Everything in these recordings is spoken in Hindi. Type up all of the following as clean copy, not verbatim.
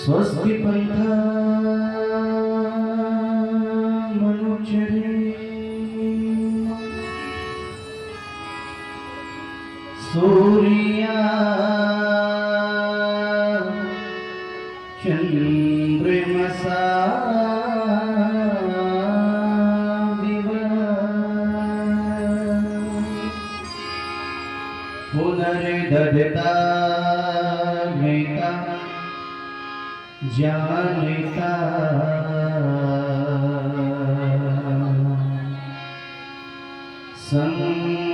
स्वस्ति पंथ मनुचरे सूर्या चंद्रमसा पुनर्दता जानता संग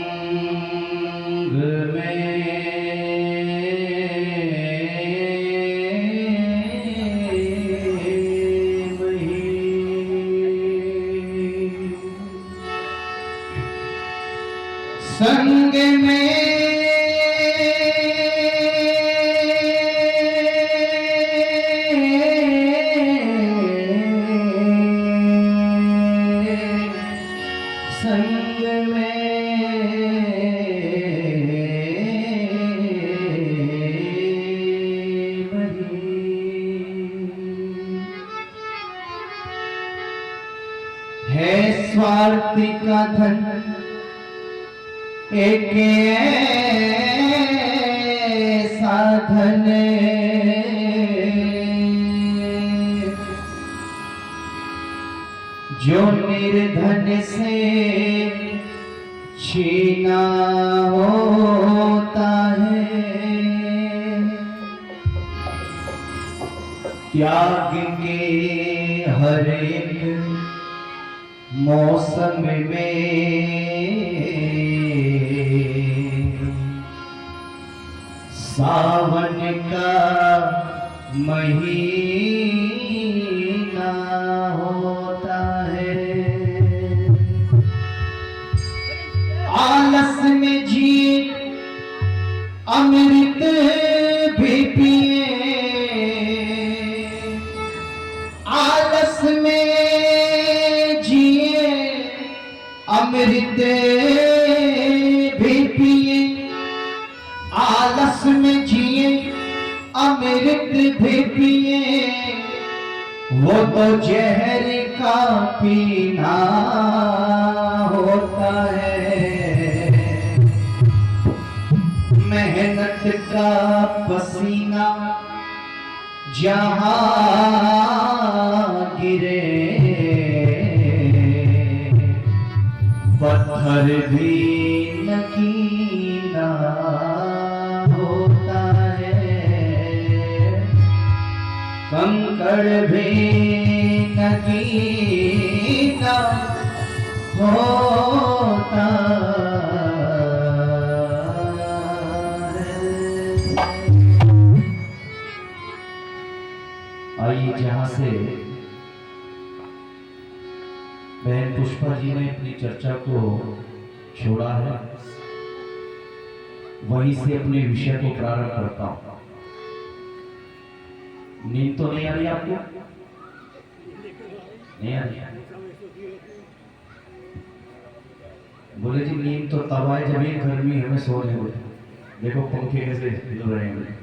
में संग में है स्वार्थी का धन एक साधन जो निर्धन से छीना होता है त्याग के हर एक मौसम में सावन का महीना होता है आलस में जिए अमृत भी पिए आलस में अमृत भी पिए आलस में जिए अमृत भी पिए वो तो जहर का पीना होता है मेहनत का पसीना जहां गिरे पत्थर भी नकीना होता है कंकड़ भी नकीना होता है। आइए जहां से बहन पुष्पा जी ने अपनी चर्चा को छोड़ा है वहीं से अपने विषय को प्रारंभ करता हूं। नींद तो नहीं आ रही आपको? नहीं आ रही? बोले जी नींद तो तब आए जब ये गर्मी हमें सोने हो। देखो पंखे कैसे हिल रहे हैं।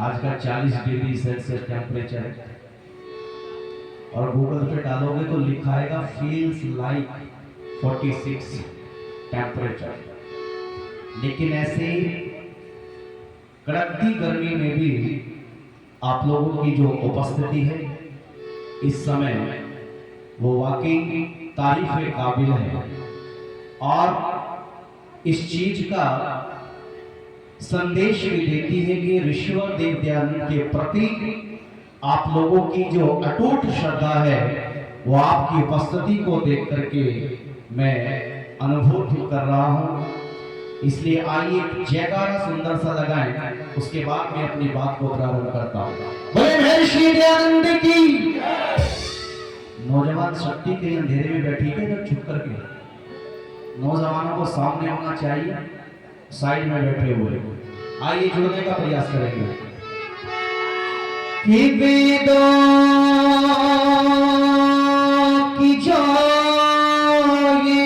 आज का 40 डिग्री सेल्सियस टेम्परेचर है और गूगल पे डालोगे तो लिखाएगा फील्स लाइक 46 टेम्परेचर। लेकिन ऐसे ही कड़कती गर्मी में भी आप लोगों की जो उपस्थिति है इस समय वो वाकई तारीफ के काबिल है और इस चीज का संदेश भी देती है कि ऋषिवर देव दयानंद के प्रति आप लोगों की जो अटूट श्रद्धा है वो आपकी उपस्थिति को देख करके मैं अनुभव कर रहा हूं। इसलिए आइए जयकारा सुंदर सा लगाएं, उसके बाद मैं अपनी बात को प्रारंभ करता हूं। बोले महर्षि दयानंद की। नौजवान शक्ति के अंधेरे में बैठी है जब छुप करके नौजवानों को सामने होना चाहिए, साइड में बैठे हुए। आइए जुड़ने का प्रयास करेंगे कि वेदों की जो ये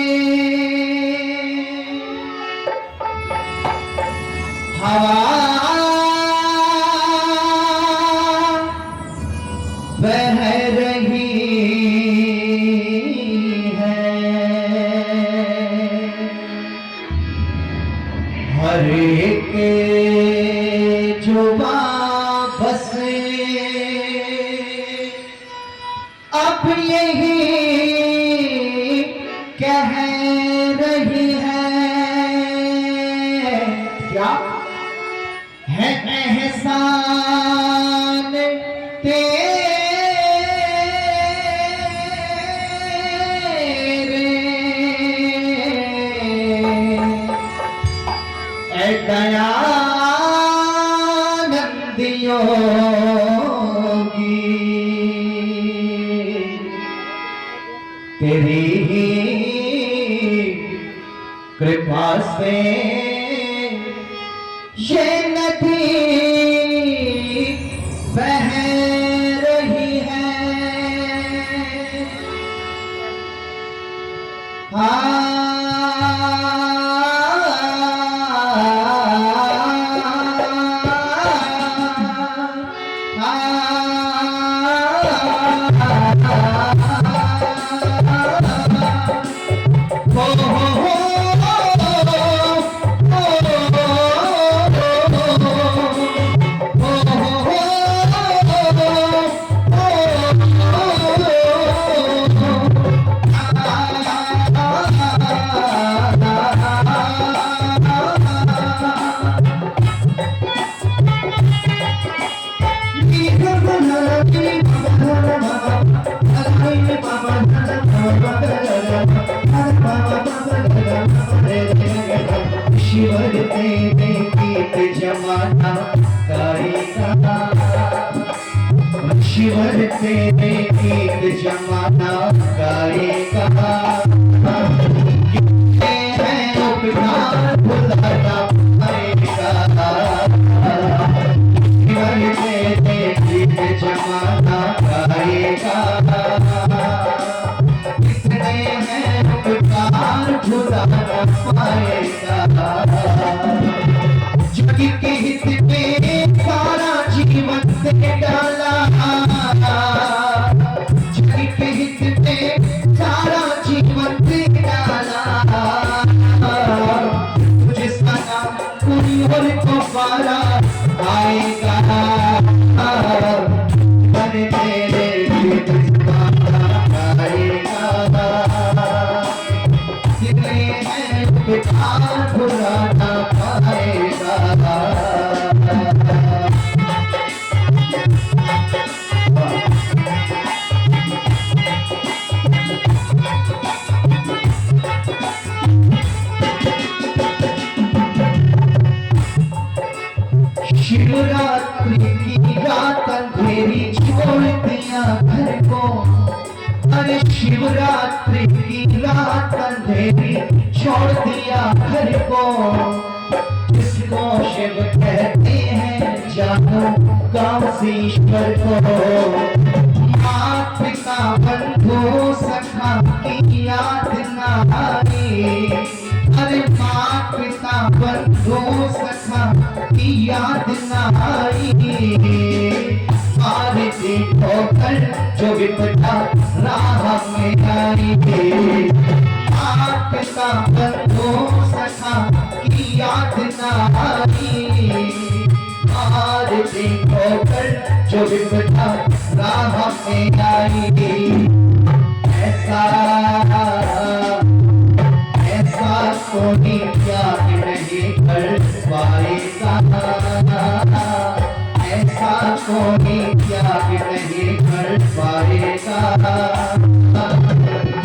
हवा हर एक जुबा बस अब यही कह रही है, क्या है एहसान तेरे ऐ दयानंद योगी, तेरी ही कृपा से ये नदी बह रही है। ईश्वर तेरे गीत जमाना गाएगा, ईश्वर तेरे गीत जमाना गाएगा। ये है उपकार भुलाना पाएगा, ईश्वर तेरे गीत जमाना गाएगा। इसने है उपकार भुलाना पाएगा। जग के हित में सारा जीवन से डाला, जग के हित में सारा जीवन से डाला। तुझे सना कोई और को पारा आएगा, पर तेरे गीत जमाना गाएगा। कितने हैं उपकार भुलाना पाएगा। शिवरात्रि की रात अंधेरी छोड़ दिया घर को, अरे शिवरात्रि की रात अंधेरी छोड़ दिया घर को। इसको शिव कहते हैं जानो काशीश्वर को। माँ पिता बंधु सखा की याद न आई, अरे माँ पिता बंधु सखा की याद न आई। सारे ठोकर जो विपदा राह में आई, माँ पिता बंधु सखा की याद न आई। सारे ठोकर जो विपदा राह में आई। ऐसा ऐसा कोई त्याग नहीं कर पाएगा, ऐसा कोई त्याग नहीं कर पाएगा।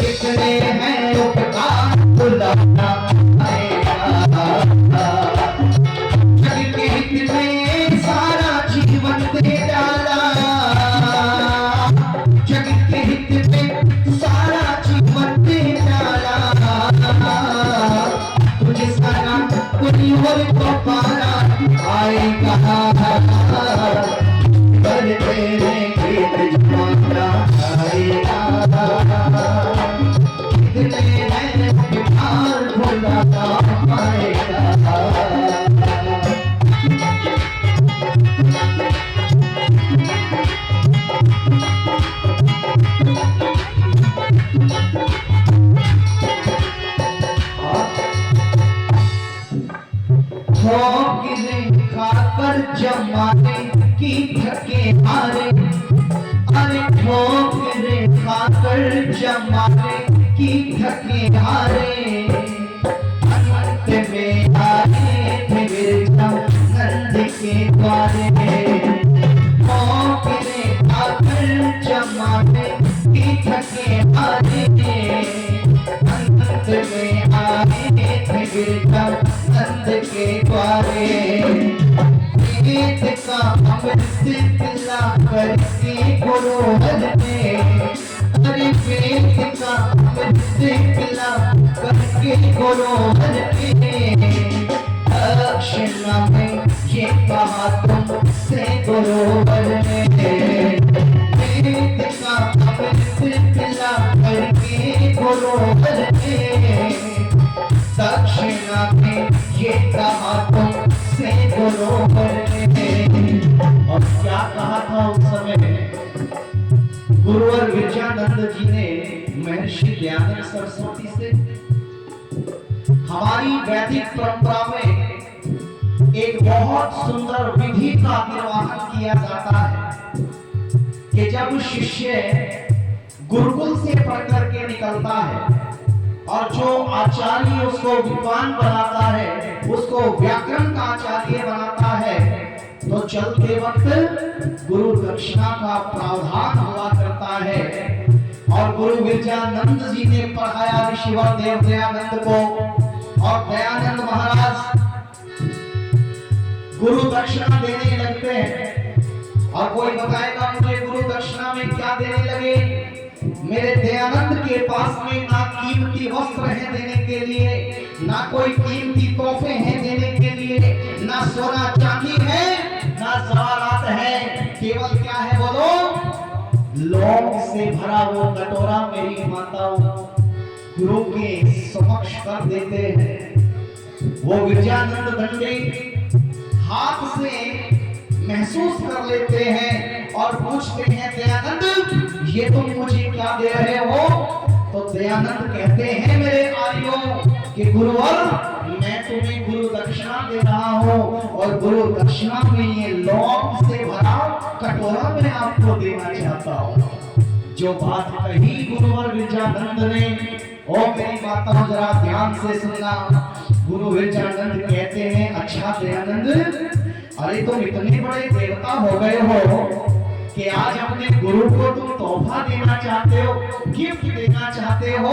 कितने हैं उपकार भुलाना पाएगा। जग के हित में सारा जीवन दे डाला, जग के हित में सारा जीवन दे डाला। तुझे सारा कोई और को पारा आएगा, पर तेरे गीत जमाना गाएगा। कितने हैं उपकार भुलाना पाएगा। ठोकरे खाकर जमाने की थके हारे, अरे ठोकरे खाकर जमाने की थके हारे, अंत में आए थे बिरजा नंद के द्वारे। ठोकरे खाकर जमाने की थके हारे, अंत में आए थे बिरजा नंद के द्वारे। वेद का अमृत पिला करके गुरुवर ने, अरे वेद का अमृत पिला करके गुरुवर ने, दक्षिणा में ये कहा तुमसे गुरुवर ने। वेद का अमृत पिला करके गुरुवर ने, दक्षिणा में ये कहा तुमसे गुरुवर ने। और क्या कहा था उस समय गुरुवर विरजानंद जी ने महर्षि दयानंद सरस्वती से? हमारी वैदिक परंपरा में एक बहुत सुंदर विधि का निर्वहन किया जाता है कि जब शिष्य गुरुकुल से पढ़ करके निकलता है और जो आचार्य उसको विद्वान बनाता है, उसको व्याकरण का आचार्य बनाता है, तो चलते वक्त गुरु दक्षिणा का प्रावधान हुआ करता है। और गुरु विरजानंद जी ने पढ़ाया ऋषिवर देव दयानंद को, और दयानंद महाराज गुरु दक्षिणा देने लगते हैं। और कोई बताएगा मुझे गुरु दक्षिणा में क्या देने लगे? मेरे दयानंद के पास में ना कीमती वस्त्र है देने के लिए, ना कोई कीमती तोहफे हैं देने के लिए, ना सोना चांदी है, ना जवाहरात है, केवल क्या है बोलो? लौंग से भरा वो कटोरा मेरी माताओं गुरु के समक्ष कर देते हैं। वो विरजानंद दंडी हाथ से महसूस कर लेते हैं और पूछते हैं दयानंद ये तुम मुझे क्या दे रहे हो? तो दयानंद कहते हैं मेरे आर्यों कि गुरुवर मैं तुम्हें गुरु दक्षिणा दे रहा हूँ, और गुरु दक्षिणा में ये लौंग से भरा कटोरा मैं आपको देना चाहता हूँ। जो बात कही गुरुवर विरजानंद ने, ओ मेरी बातों जरा ध्यान से सुनना। गुरु विरजानंद कहते हैं अच्छा दयानंद, अरे तुम इतने बड़े देवता हो गए हो कि आज अपने गुरु को तुम तोहफा देना चाहते हो, गिफ्ट देना चाहते हो,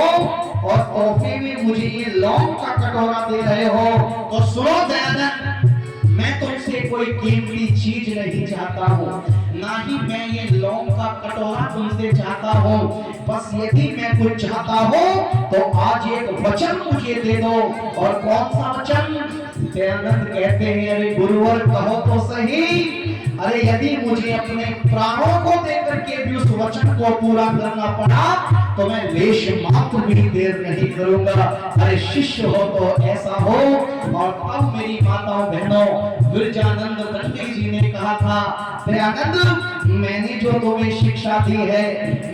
और तोहफे में मुझे ये लौंग का कटोरा दे रहे हो। तो सुनो दयानंद, मैं तुमसे कोई कीमती चीज नहीं चाहता हूँ, ना ही मैं ये लौंग का कटोरा तुमसे चाहता हूँ। बस यदि मैं कुछ चाहता हूँ तो आज एक वचन मुझे दे दो। और कौन सा वचन? दयानंद कहते हैं अरे गुरुवर कहो तो सही। अरे यदि मुझे अपने प्राणों को देकर के भी उस वचन को पूरा करना पड़ा तो मैं लेश मात्र भी देर नहीं करूंगा। अरे शिष्य हो तो ऐसा हो। और तब मेरी माताओं बहनों विरजानंद दंडी जी ने कहा था दयानंद मैंने जो तुम्हें शिक्षा दी है,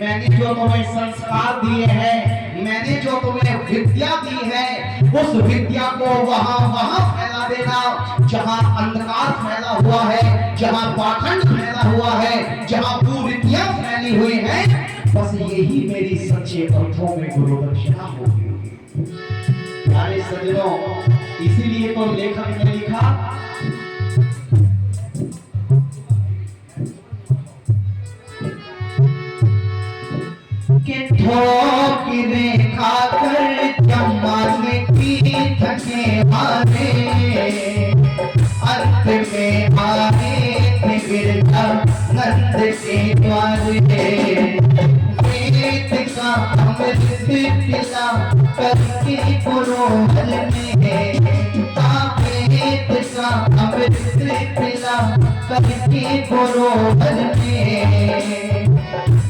मैंने जो तुम्हें संस्कार दिए हैं, मैंने जो तुम्हें विद्या दी है, उस विद्या को वहां फैला देना जहां अंधकार फैला हुआ है, जहां पाखंड फैला हुआ है, जहां कुरीतियां फैली हुई हैं। बस यही मेरी सच्चे अर्थों में गुरु दक्षिणा होगी। प्यारे सज्जनों, इसीलिए तो लेखक ने लिखा कि ठोकरे खाकर जमाने की थके हारे, अंत में आए थे विरजानंद के द्वारे। वेद का अमृत पिला करके गुरुवर ने, वेद का अमृत पिला करके गुरुवर ने,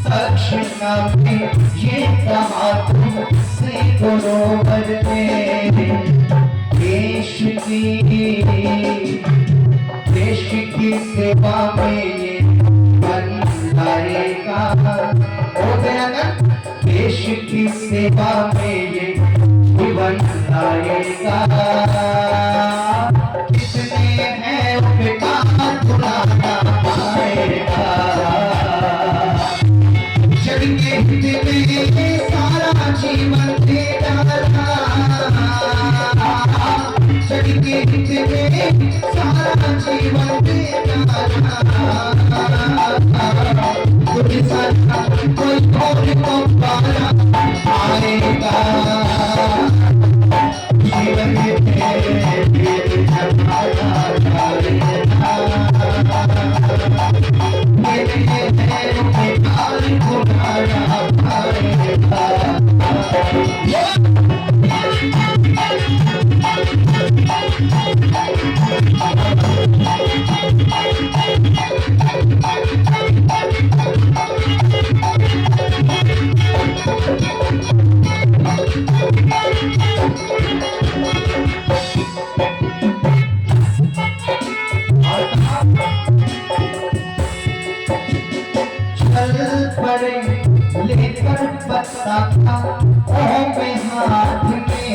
दक्षिणा में ये कहा तुमसे गुरुवर ने। देश की सेवा में ये बन जाएगा। ओ दयानंद, देश की सेवा में ये बन जाएगा। के हित में सारा जीवन देना तुझ सा कोई और तो पारा आएगा जीवन लेकर बता में हाथ में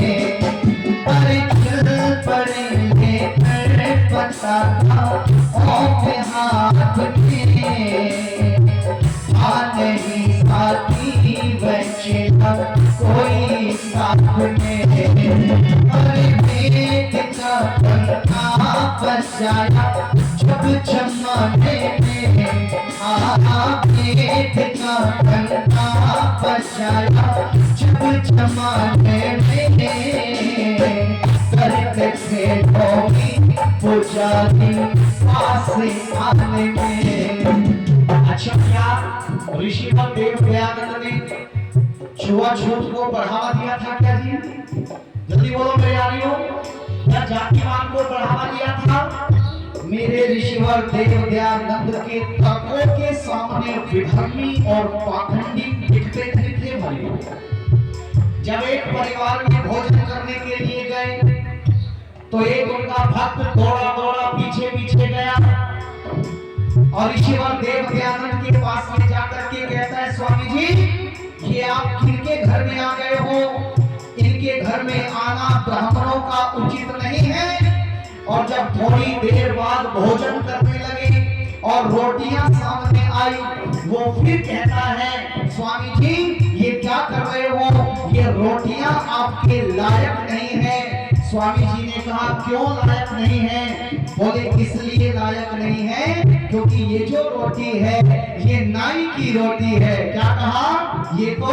अरे चल पड़े लेकर बता में हाथ में नहीं साथी बचे कोई साथ में अरे मेघ का पंखा बजाया जब जमाने में मेघ का पंखा बजाया जब जमाने में करके थे होगी पुजारी पास आने में। अच्छा क्या ऋषिवर देव दयानंद ने छुआछूत को बढ़ावा दिया था क्या जी? जल्दी बोलो मेरे क्या जातिवाद को बढ़ावा दिया था? मेरे ऋषिवर देव दयानंद के तत्वों के सामने विधर्मी और पाखंडी दिखते थे भाई। जब एक परिवार में भोजन करने के लिए गए तो एक उनका भक्त दौड़ा दौड़ा पीछे पीछे गया और ऋषिवर देव दयानंद के पास में जाकर के कहता है स्वामी जी ये आप किनके घर में आ गए हो? इनके घर में आना ब्राह्मणों का उचित नहीं है। और जब थोड़ी देर बाद भोजन करने लगे और रोटियां सामने आई वो फिर कहता है स्वामी जी ये क्या कर रहे हो? ये रोटियां आपके लायक नहीं है। स्वामी जी ने कहा क्यों लायक नहीं है? बोले इसलिए लायक नहीं है क्योंकि ये जो रोटी है ये नाई की रोटी है। क्या कहा? ये तो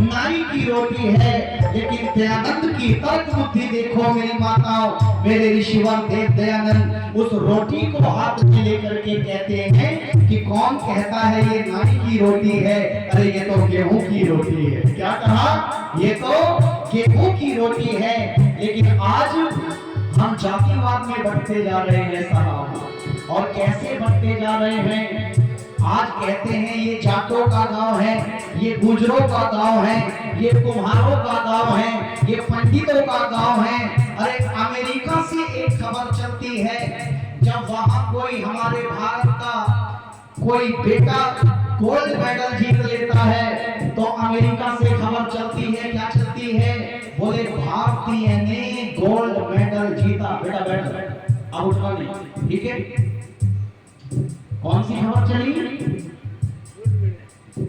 नाई की रोटी है। लेकिन दयानंद की तर्क बुद्धि देखो मेरी माताओं, मेरे ऋषिवर देव दयानंद उस रोटी को हाथ में लेकर के कहते हैं कि कौन कहता है ये नाई की रोटी है? अरे ये तो गेहूं की रोटी है। क्या कहा? ये तो गेहूं की रोटी है। लेकिन आज हम जातिवाद में बढ़ते जा रहे हैं साहब। और कैसे बढ़ते जा रहे हैं? आज कहते हैं ये जाटों का गांव है, ये गुजरों का गांव है, ये कुम्हारों का गांव है, ये पंडितों का गांव है। अरे अमेरिका से एक खबर चलती है जब वहां कोई हमारे भारत का कोई बेटा गोल्ड मेडल जीत लेता है तो अमेरिका से खबर चलती है। क्या चलती है? बोले भारतीय ने गोल्ड मेडल जीता। बेटा बैठ अब उठना नहीं, ठीक है? कौन सी खबर चली?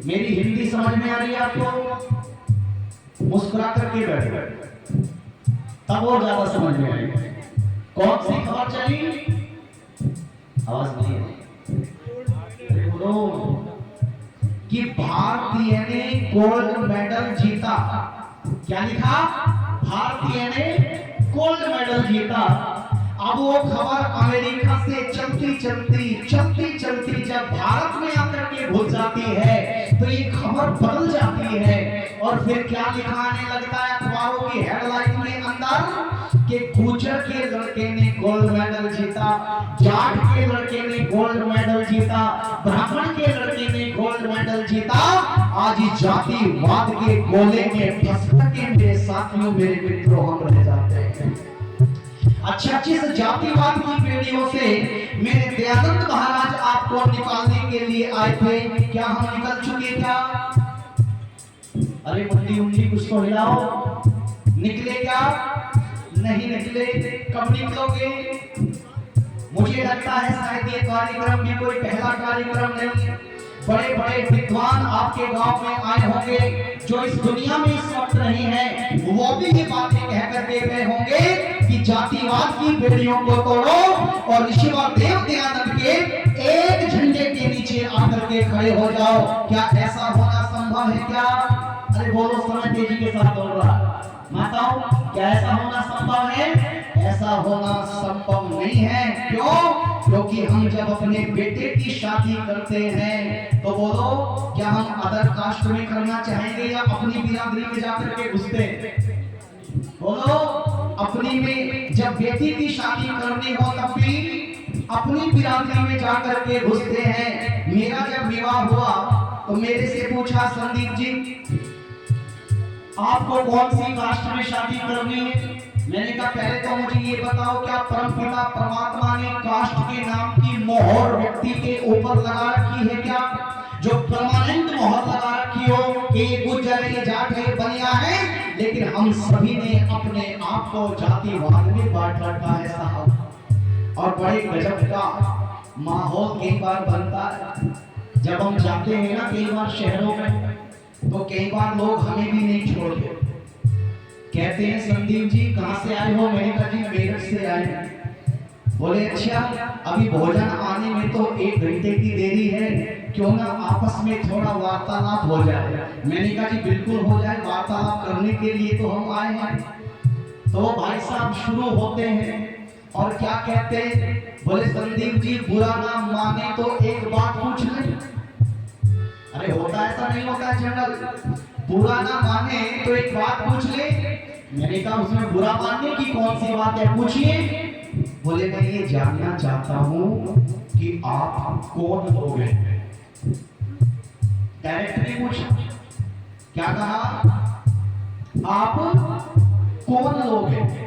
मेरी हिंदी समझ में आ रही है आपको? मुस्कुरा करके बैठ गए तब और ज्यादा समझ में आई। कौन सी खबर चली? आवाज नहीं है कि भारतीय ने गोल्ड मेडल जीता। क्या लिखा? भारतीय ने गोल्ड मेडल जीता। अब वो खबर अमेरिका से चलती चलती जब भारत में आकर के घुस जाती है तो ये खबर बदल जाती है। और फिर क्या लिखा आने लगता है अखबारों की हेडलाइन में अंदर कि गुजर के लड़के ने गोल्ड मेडल जीता, जाट के लड़के ने गोल्ड मेडल जीता, ब्राह्मण के लड़के ने गोल्ड मेडल जीता। आज जातिवाद के गोले में फंस के मेरे साथियों मेरे मित्रों हम रह जाते हैं। अच्छा जिस जातिवाद की पीढ़ियों से मेरे दयानंद महाराज आपको निकालने के लिए आए थे, क्या हम निकल चुके? क्या अरे मुंडी उंगली कुछ तो हिलाओ। निकले क्या? नहीं निकले। कब निकलोगे? मुझे लगता है शायद ये कार्यक्रम भी कोई पहला कार्यक्रम नहीं। बड़े बड़े विद्वान आपके गांव में आए होंगे जो इस दुनिया में इस वक्त नहीं है, वो भी ये बातें कह करके गए होंगे कि जातिवाद की बेड़ियों को तोड़ो और ऋषिवर देव दयानंद के एक झंडे के नीचे आकर के खड़े हो जाओ। क्या ऐसा होना संभव है क्या? अरे बोलो, समय तेजी के साथ दौड़ रहा माताओं, क्या ऐसा होना संभव है? ऐसा होना संभव नहीं है। क्यों? क्योंकि हम जब अपने बेटे की शादी करते हैं तो बोलो, क्या हम अदर कास्ट में करना चाहेंगे या अपनी बिरादरी में जाकर के घुसते हैं? बोलो, अपनी में जब बेटी की शादी करनी हो तब भी अपनी बिरादरी में जाकर के घुसते हैं। मेरा जब विवाह हुआ तो मेरे से पूछा, संदीप जी आपको कौन सी कास्ट में शादी करनी है? मैंने कहा पहले तो मुझे ये बताओ, क्या परमपिता परमात्मा ने कास्ट के नाम की मोहर व्यक्ति के ऊपर लगा रखी है क्या? जो परमानेंट मोहर लगा रखी हो कि ये गुज्जर है, ये जाट है, बनिया है, लेकिन हम सभी ने अपने आप को जातिवाद में बांट रखा है साहब। और बड़े गजब का माहौल कई बार बनता है जब हम जाते हैं ना कई बार शहरों में, तो कई बार लोग हमें भी नहीं छोड़ते, कहते हैं संदीप जी कहां से आए हो? मैंने कहा जी मेरठ से आए हैं। बोले अच्छा, अभी भोजन आने में तो 1 घंटे की देरी है, क्यों ना आपस में थोड़ा वार्तालाप हो जाए? मैंने कहा जी बिल्कुल हो जाए, वार्तालाप करने के लिए तो हम आए हैं। तो भाई साहब शुरू होते हैं और क्या कहते हैं? बोले संदीप जी बुरा ना माने तो एक बात पूछ ले। अरे होता ऐसा नहीं होता जनरल, बुरा ना माने तो एक बात पूछ ले। मैंने कहा उसमें बुरा मानने की कौन सी बात है, पूछिए। बोले मैं ये जानना चाहता हूं कि आप कौन लोग हैं। डायरेक्टली पूछा, क्या कहा? आप कौन लोग हैं?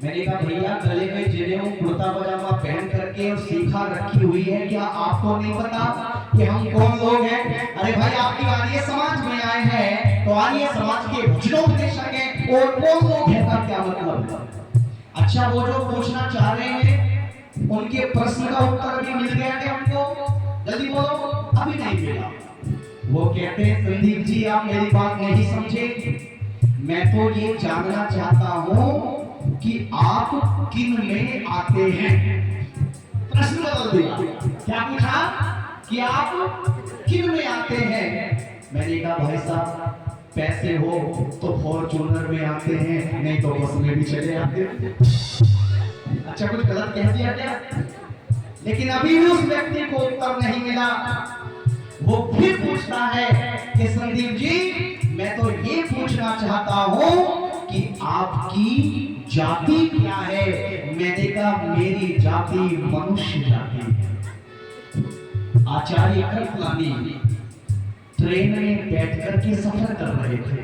मैंने कहा भैया गले में जनेऊ कुर्ता पजामा पहन करके और सीखा रखी हुई है, क्या आपको नहीं पता कि हम कौन लोग हैं? अरे भाई आपकी आर्य समाज में आए हैं तो आर्य समाज के भजनोपदेशक हैं, और कौन लोग हैं का क्या मतलब? अच्छा, वो जो पूछना चाह रहे हैं उनके प्रश्न का उत्तर भी मिल गया क्या हमको? जल्दी बोलो। अभी नहीं मिला। वो कहते हैं संदीप जी आप मेरी बात नहीं समझे, मैं तो ये जानना चाहता हूं कि आप किन में आते हैं। प्रश्न बदल दिया, क्या पूछा कि आप किन में आते हैं? मैंने कहा भाई साहब पैसे हो तो फॉर्च्यूनर में आते हैं, नहीं तो बस में भी चले आते हैं। अच्छा, कुछ गलत कह दिया क्या? लेकिन अभी भी उस व्यक्ति को उत्तर नहीं मिला। वो फिर पूछता है कि संदीप जी मैं तो ये पूछना चाहता हूं कि आपकी जाति क्या है? मैंने कहा मेरी जाति मनुष्य जाति है। आचार्य कृपलानी ट्रेन में बैठकर के सफर कर रहे थे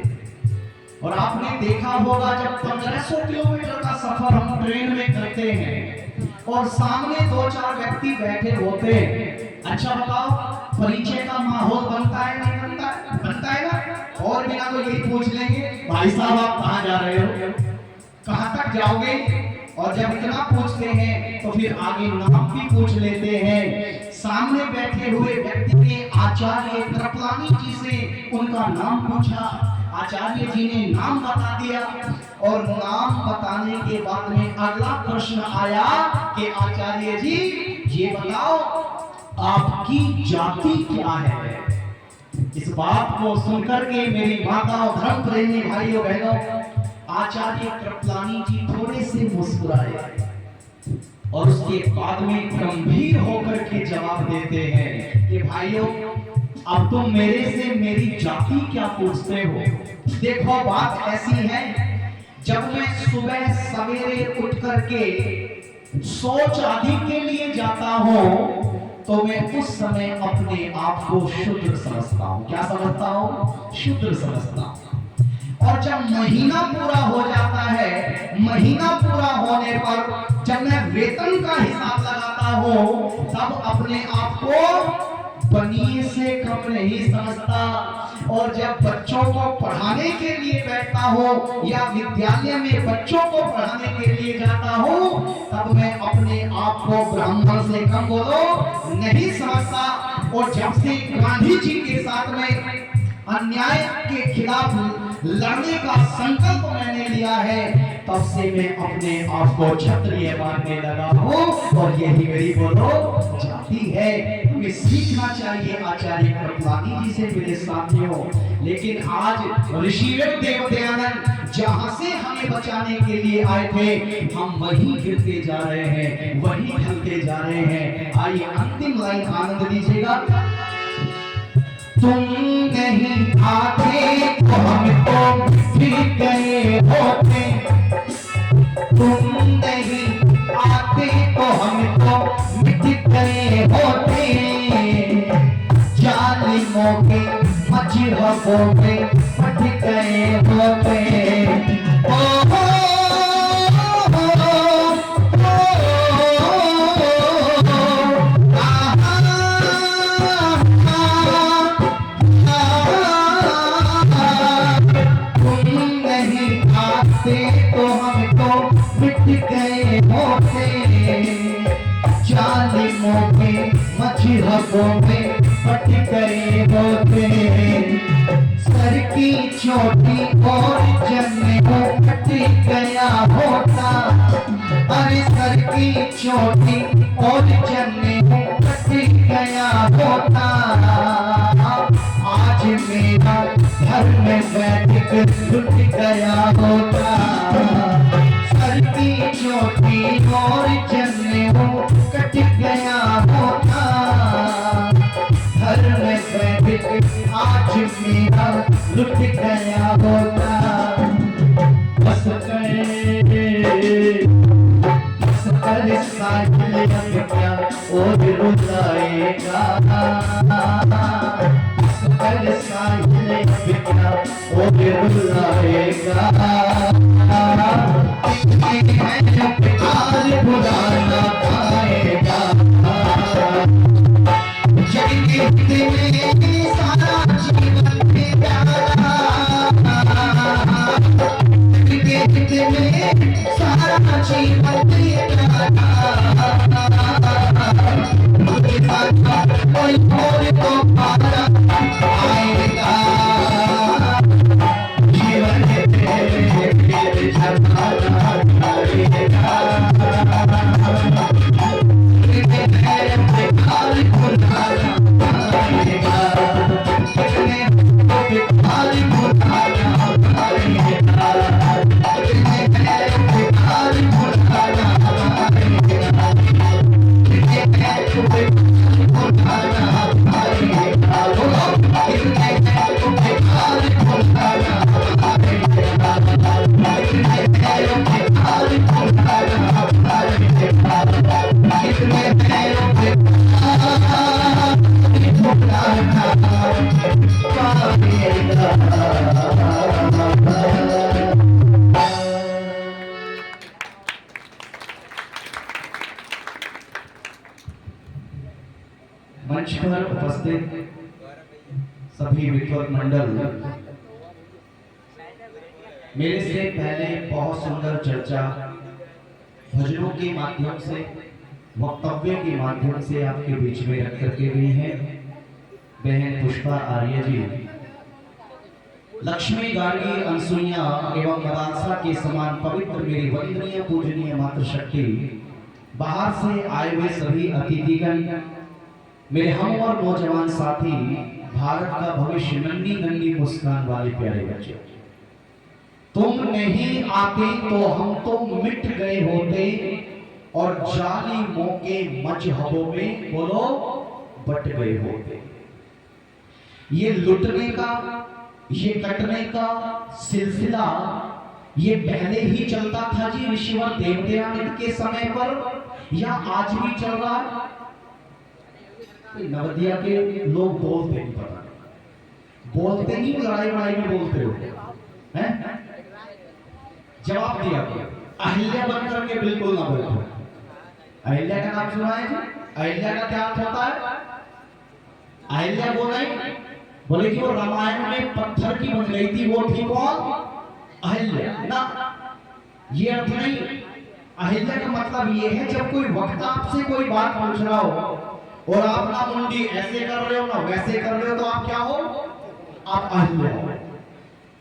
और आपने देखा होगा जब 1500 किलोमीटर का सफर हम ट्रेन में करते हैं और सामने 2-4 व्यक्ति बैठे होते हैं, अच्छा बताओ परिचय का माहौल बनता है नहीं बनता है? बनता है ना। और बिना तो यही पूछ लेंगे भाई साहब आप कहाँ जा रहे हो, कहां तक जाओगे? और जब इतना पूछते हैं तो फिर आगे नाम भी पूछ लेते हैं। सामने बैठे हुए व्यक्ति ने आचार्य कृपलानी जी से उनका नाम पूछा, आचार्य जी ने नाम बता दिया और नाम बताने के बाद में अगला प्रश्न आया कि आचार्य जी ये बताओ आपकी जाति क्या है? इस बात को सुनकर के मेरी माता और धर्म प्रेमी भाइयों बहनों, आचार्य कृपलानी जी थोड़े से मुस्कुराए और उसके बाद में गंभीर होकर के जवाब देते हैं कि भाइयों अब तुम मेरे से मेरी जाति क्या पूछते हो? देखो बात ऐसी है, जब मैं सुबह सवेरे उठ करके सोच आदि के लिए जाता हूं तो मैं उस समय अपने आप को शुद्र समझता हूं। क्या समझता हूं? शुद्र समझता हूं। और जब महीना पूरा हो जाता है, महीना पूरा होने पर जब मैं वेतन का हिसाब लगाता हूं तब अपने आप को बनिए से कम नहीं समझता। और जब बच्चों को पढ़ाने के लिए बैठता हूँ या विद्यालय में बच्चों को पढ़ाने के लिए जाता हूँ तब मैं अपने आप को ब्राह्मण से कम बोलो नहीं समझता। और जब से गांधी जी के साथ में अन्याय के खिलाफ लड़ने का संकल्प मैंने लिया है, तब से मैं अपने आप को क्षत्रिय मानने लगा हूँ और यही मेरी बोलो जाति है। तुम्हें सीखना चाहिए आचार्य कृपलानी जी से मेरे साथियों। लेकिन आज ऋषिवेद देवदयानंद जहां से हमें बचाने के लिए आए थे, हम वहीं गिरते जा रहे हैं, वहीं ढलते जा रहे हैं। आइए अंतिम लाइन आनंद लीजिएगा। तुम नहीं आते तो हम तो मिट गए होते, तुम नहीं आते तो हम तो मिट गए होते, जालिमों के मजहबों पे फट गए होते। ओ तो हम तो मिट गए होते, जालिमों के मजहबों में फट गए होते। सर की चोटी और जन्मे को फट गया होता, अरे सर की चोटी और जन्मे को फट गया होता। आज मेरा धर्म वैदिक लुट गया होता, सर की चोटी और जन्म कट गया होता। धर्म वैदिक आज मेरा लुट गया होता। बस कर साहिल अब क्या और रुलाएगा, कर साहिल अब क्या और रुलाएगा। प्यार बुलाना पाएगा, में सारा जीवन प्यारा, में सारा जीवन कोई और तो पारा आएगा। जीवन मंच पर उपस्थित सभी विद्वत मंडल, मेरे से पहले बहुत सुंदर चर्चा भजनों के माध्यम से, वक्तव्य के माध्यम से आपके बीच में रख करके गई है बहन पुष्पा आर्य जी। लक्ष्मी गार्गी अनसुईया एवं मदालसा के समान पवित्र मेरी वंदनीय पूजनीय मातृशक्ति, बाहर से आए हुए सभी अतिथिगण, मेरे हम और नौजवान साथी, भारत का भविष्य, नन्ही नन्ही मुस्कान वाले प्यारे बच्चे, तुम नहीं आते तो हम तो मिट गए होते और जालिमों के मजहबों में बोलो बट गए होते। ये लुटने का, ये कटने का सिलसिला ये पहले ही चलता था जी ऋषिवर देवदयानंद के समय पर, या आज भी चल रहा है? नवदिया के लोग बोलते नहीं, पता बोलते नहीं, लड़ाई लड़ाई में बोलते हो हैं? जवाब दिया अहिल्या बनकर के बिल्कुल ना बोलो। अहिल्या का नाम सुना है जी? अहिल्या का क्या अर्थ होता है? अहिल्या बोले कि वो रामायण में पत्थर की बन गई थी, वो थी कौन? अहिल्या ना, ये अर्थ नहीं। अहिल्या का मतलब ये है जब कोई वक्त आपसे कोई बात पूछ रहा हो और आप ना मुंडी ऐसे कर रहे हो ना वैसे कर रहे हो, तो आप क्या हो? आप अहिल्या हो।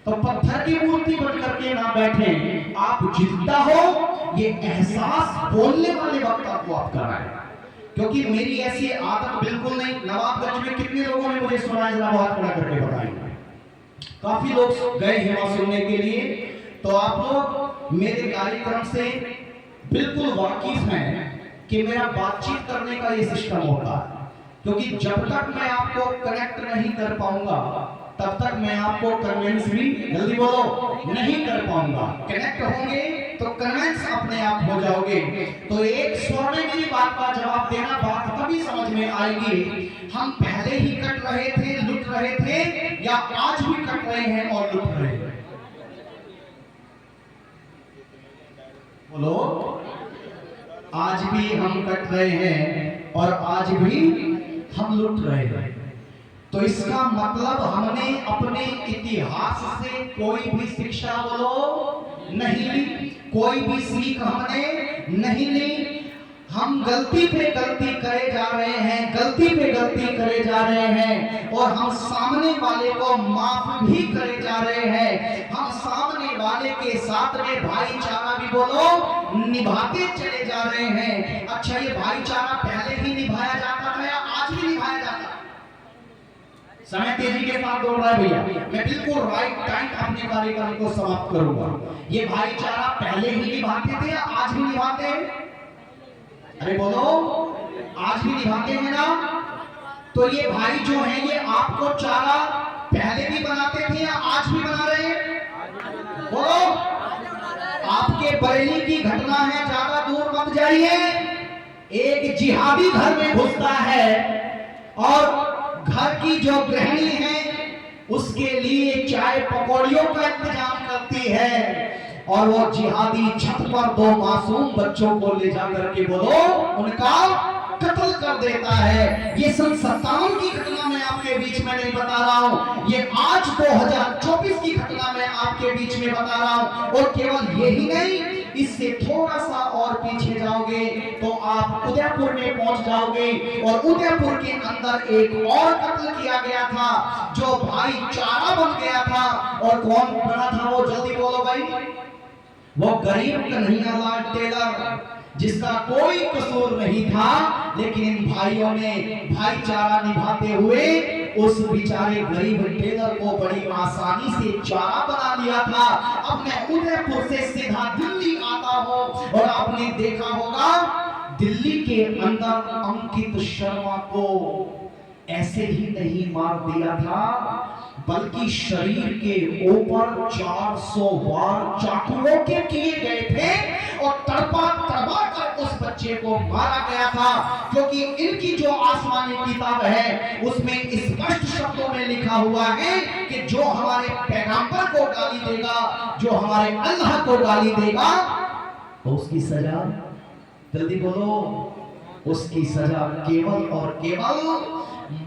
तो पत्थर की मूर्ति बन करके ना बैठे, आप जिंदा हो, ये एहसास बोलने वाले वक्ता को आप कराएं। क्योंकि मेरी ऐसी आदत बिल्कुल नहीं। नवाबगंज में कितने लोगों ने मुझे सुना है, जरा हाथ खड़ा करके बताएंगे। काफी लोग गए हैं वहां सुनने के लिए, तो आप लोग मेरे कार्यक्रम से बिल्कुल वाकिफ हैं कि मेरा बातचीत करने का ये सिस्टम होता है। क्योंकि जब तक मैं आपको कनेक्ट नहीं कर पाऊंगा, तब तक मैं आपको कन्विंस भी, जल्दी बोलो, नहीं कर पाऊंगा। कनेक्ट होंगे तो कन्विंस अपने आप हो जाओगे। तो एक स्वर में मेरी बात का जवाब देना, बात तभी समझ में आएगी हम पहले ही कट रहे थे, लुट रहे थे, या आज भी कट रहे हैं और लुट रहे हैं। बोलो, आज भी हम कट रहे हैं और आज भी हम लुट रहे हैं। तो इसका मतलब हमने अपने इतिहास से कोई भी शिक्षा, बोलो, नहीं ली, कोई भी सीख हमने नहीं ली। हम गलती पे गलती करे जा रहे हैं, गलती पे गलती करे जा रहे हैं, और हम सामने वाले को माफ भी करे जा रहे हैं। हम सामने वाले के साथ में भाईचारा भी, बोलो, निभाते चले जा रहे हैं। अच्छा, ये भाईचारा पहले ही निभाया जाता था या आज भी निभाया जाता है? समय तेजी के साथ दौड़ रहा है भैया, मैं बिल्कुल राइट टाइम अपने कार्यक्रम को समाप्त करूंगा। ये भाईचारा पहले ही निभाते थे या आज भी निभाते हैं? अरे बोलो, आज भी निभाते हैं ना? तो ये भाई जो हैं, ये आपको चारा पहले भी बनाते थे या आज भी बना रहे हैं? बोलो, आपके बरेली की घटना है, ज्यादा दूर मत जाइए। एक जिहादी घर में घुसता है और घर की जो गृहिणी है उसके लिए चाय पकौड़ियों का इंतजाम करती है, और वो जिहादी छत पर दो मासूम बच्चों को ले जाकर के, बोलो, उनका कत्ल कर देता है। ये सन 57 की घटना मैं आपके बीच में नहीं बता रहा हूं, ये आज 2024 की घटना मैं आपके बीच में बता रहा हूं। और केवल यही नहीं, इससे थोड़ा सा और पीछे जाओगे तो आप उदयपुर में पहुंच जाओगे, और उदयपुर के अंदर एक और कत्ल किया गया था जो भाईचारा बन गया था। और कौन बना था वो, जल्दी बोलो भाई? वो गरीब कन्हैयालाल टेलर, जिसका कोई कसूर नहीं था, लेकिन इन भाइयों ने भाईचारा निभाते हुए उस बेचारे गरीब टेलर को बड़ी आसानी से चारा बना लिया था। अब मैं उदयपुर से सीधा दिल्ली आता हूं, और आपने देखा होगा दिल्ली के अंदर अंकित शर्मा को ऐसे ही नहीं मार दिया था, बल्कि शरीर के ऊपर 400 वार चाकुओं के किए गए थे, और तड़पा तड़पा कर उस बच्चे को मारा गया था। क्योंकि इनकी जो आसमानी किताब है उसमें स्पष्ट शब्दों में लिखा हुआ है कि जो हमारे पैगंबर को गाली देगा, जो हमारे अल्लाह को गाली देगा, तो उसकी सजा, जल्दी बोलो, उसकी सजा केवल और केवल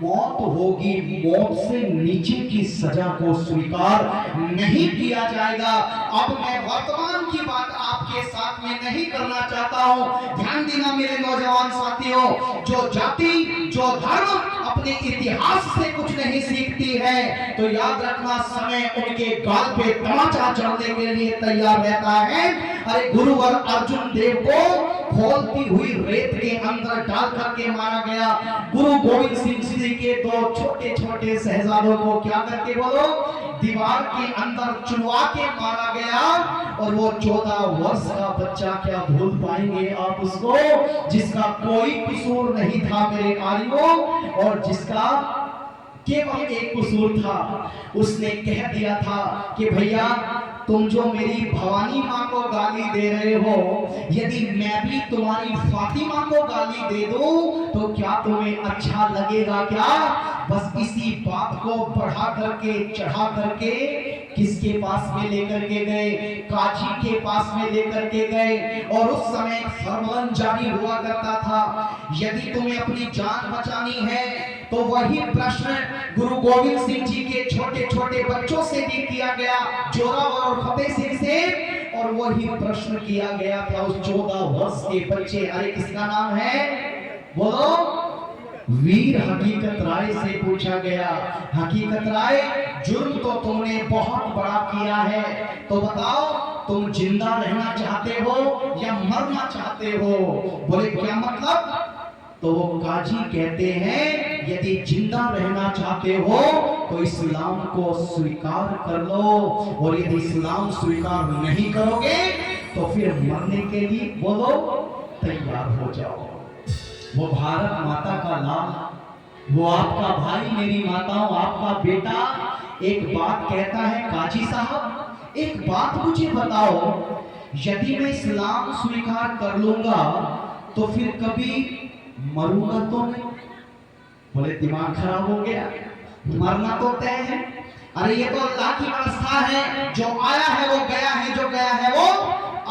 मौत होगी। मौत से नीचे की सजा को स्वीकार नहीं किया जाएगा। अब मैं वर्तमान की बात आपके साथ में नहीं करना चाहता हूं। ध्यान देना मेरे नौजवान साथियों, जो जाति, जो धर्म अपने इतिहास से कुछ नहीं सीखती है, तो याद रखना समय उनके गाल पे तमाचा चढ़ने के लिए तैयार रहता है। अरे गुरुवर अर्जुन देव को खोलती हुई रेत के अंदर डाल करके मारा गया। गुरु गोविंद सिंह जी के दो छोटे छोटे शहजादों को क्या करके, बोलो, दीवार के अंदर चुनवा के मारा गया। और वो 14 वर्ष का बच्चा, क्या भूल पाएंगे आप उसको, जिसका कोई कसूर नहीं था मेरे भाइयों, और जिसका केवल एक कसूर था, उसने कह दिया था कि भैया तुम जो मेरी भवानी माँ को गाली दे रहे हो, यदि मैं भी तुम्हारी फातिमा को गाली दे दूं तो क्या तुम्हें अच्छा लगेगा क्या? बस इसी बात को बढ़ा करके चढ़ा करके किसके पास में लेकर के गए? काजी के पास में लेकर के गए। और उस समय फरमान जारी हुआ करता था, यदि तुम्हें अपनी जान बचानी है तो वही प्रश्न गुरु गोविंद सिंह जी के छोटे छोटे बच्चों से भी किया गया, जोरावर और फतेह सिंह से, और वही प्रश्न किया गया था उस 14 वर्ष के बच्चे। अरे किसका नाम है? बोलो, वीर हकीकत राय से पूछा गया, हकीकत राय जुर्म तो तुमने बहुत बड़ा किया है, तो बताओ तुम जिंदा रहना चाहते हो या मरना चाहते हो? बोले क्या मतलब? तो वो काजी कहते हैं यदि जिंदा रहना चाहते हो तो इस्लाम को स्वीकार कर लो, और यदि इस्लाम स्वीकार नहीं करोगे तो फिर मरने के लिए बोलो तैयार हो जाओ। वो भारत माता का लाल, वो आपका भाई, मेरी माताओं आपका बेटा एक बात कहता है, काजी साहब एक बात मुझे बताओ, यदि मैं इस्लाम स्वीकार कर लूंगा तो फिर कभी मरूंगा तो नहीं? बोले दिमाग खराब हो गया, मरना तो तय है। अरे ये तो अल्लाह की व्यवस्था है, जो आया है वो गया है, जो गया है वो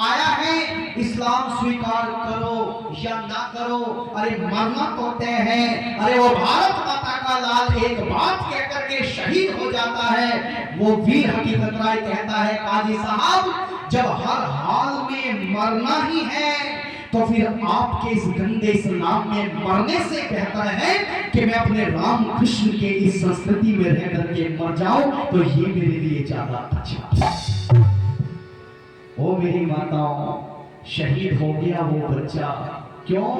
आया है। इस्लाम स्वीकार करो या ना करो, अरे मरना तो तय है। अरे वो भारत माता का लाल एक बात कहकर के शहीद हो जाता है। वो वीर हकीकत राय कहता है, काजी साहब जब हर हाल में मरना ही है तो फिर आपके इस गंदे इस्लाम में मरने से बेहतर है कि मैं अपने राम कृष्ण के इस संस्कृति में रह करके मर जाऊं, तो ये मेरे लिए ज्यादा अच्छा। ओ मेरी माताओं, शहीद हो गया वो बच्चा, क्यों?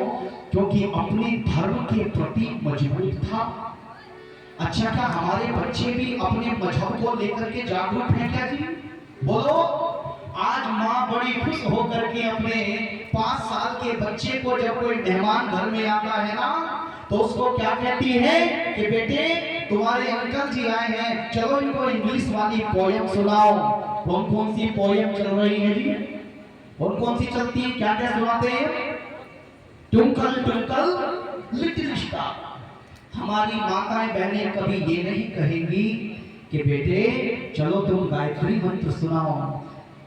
क्योंकि अपने धर्म के प्रति मजबूत था। अच्छा, क्या हमारे बच्चे भी अपने मजहब को लेकर के जागरूक हैं क्या जी? बोलो। आज माँ बड़ी खुश होकर के अपने 5 साल के बच्चे को जब कोई मेहमान घर में आता है ना, तो उसको क्या कहती है कि बेटे तुम्हारे अंकल जी आए हैं, चलो इनको इंग्लिश वाली पोयम सुनाओ। कौन कौन सी पोयम चल रही है जी? कौन कौन सी चलती है? क्या क्या सुनाते हैं? Twinkle twinkle little star. हमारी माताएं बहनें कभी ये नहीं कहेंगी कि बेटे चलो तुम गायत्री मंत्र सुनाओ,